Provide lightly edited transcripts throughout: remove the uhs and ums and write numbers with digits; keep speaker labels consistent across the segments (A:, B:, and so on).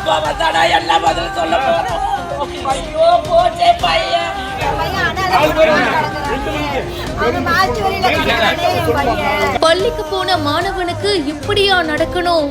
A: அப்பா வந்தாடா என்ன பதில் சொல்ல போறோம். ஐயோ போச்சே பையன்.
B: பள்ளிக்கு போன மாணவனுக்கு இப்படியா நடக்கணும்?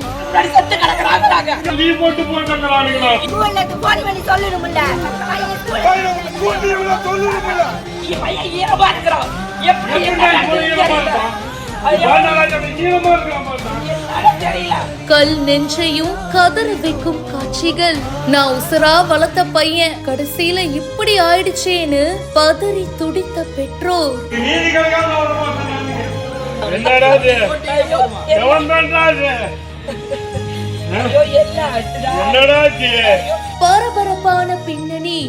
B: கல் நெஞ்சையும் கதற வைக்கும் காட்சிகள். நான் உசுரா வளர்த்த பையன் கடைசியில இப்படி ஆயிடுச்சேன்னு பதறி துடித்த பெற்றோர். பரபரப்பான பின்னணி.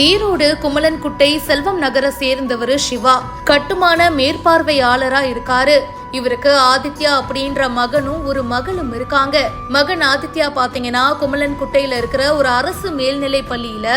B: ஈரோடு குமலன்குட்டை செல்வம் நகரை சேர்ந்தவர் சிவா. கட்டுமான மேற்பார்வையாளரா இருக்காரு. இவருக்கு ஆதித்யா அப்படின்ற மகனும் ஒரு மகளும் இருக்காங்க. மகன் ஆதித்யா பாத்தீங்கன்னா குமலன்குட்டையில இருக்கிற ஒரு அரசு மேல்நிலை பள்ளியில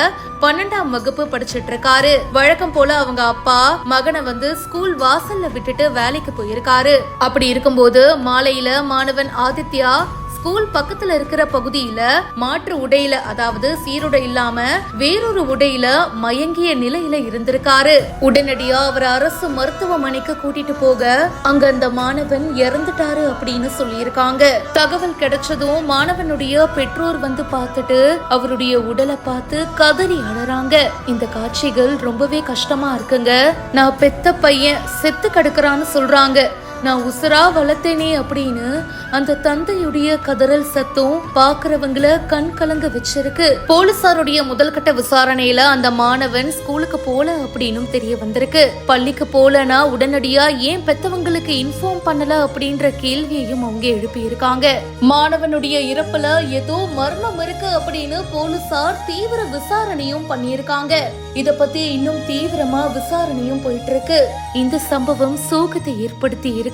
B: 12ஆம் வகுப்பு படிச்சிட்டு இருக்காரு. வழக்கம் போல அவங்க அப்பா மகனை ஸ்கூல் வாசல்ல விட்டுட்டு வேலைக்கு போயிருக்காரு. அப்படி இருக்கும்போது மாலையில மாணவன் ஆதித்யா ஸ்கூல் பக்கத்துல இருக்கிற பகுதியில மாற்று உடையில, அதாவது சீருடை இல்லாம வேறொரு உடையில மயங்கிய நிலையில இருந்திருக்காரு. உடனடியா அவர் அரசு மருத்துவமனைக்கு கூட்டிட்டு போக அங்க அந்த மாணவன் இறந்துட்டாரு அப்படின்னு சொல்லியிருக்காங்க. தகவல் கிடைச்சதும் மாணவனுடைய பெற்றோர் பார்த்துட்டு அவருடைய உடலை பார்த்து கதறி அழறாங்க. இந்த காட்சிகள் ரொம்பவே கஷ்டமா இருக்குங்க. நான் பெத்த பையன் செத்து கிடக்குறான்னு சொல்றாங்க. நான் உசுரா வளர்த்தேனே அப்படின்னு அந்த தந்தையுடைய கதறல் சத்தம் பாக்குறவங்கள கண் கலங்க வச்சிருக்கு. போலீசாருடைய முதல்கட்ட விசாரணையில அந்த மாணவன் ஸ்கூலுக்கு போல அப்படின்னு தெரிய வந்திருக்கு. பள்ளிக்கு போலனா உடனடியா ஏன் பெத்தவங்களுக்கு இன்ஃபார்ம் பண்ணல அப்படின்ற கேள்வியையும் அவங்க எழுப்பி இருக்காங்க. மாணவனுடைய இறப்புல ஏதோ மர்மம் இருக்கு அப்படின்னு போலீசார் தீவிர விசாரணையும் பண்ணியிருக்காங்க. இத பத்தி இன்னும் தீவிரமா விசாரணையும் போயிட்டு இருக்கு. இந்த சம்பவம் சோகத்தை ஏற்படுத்தி இருக்கு.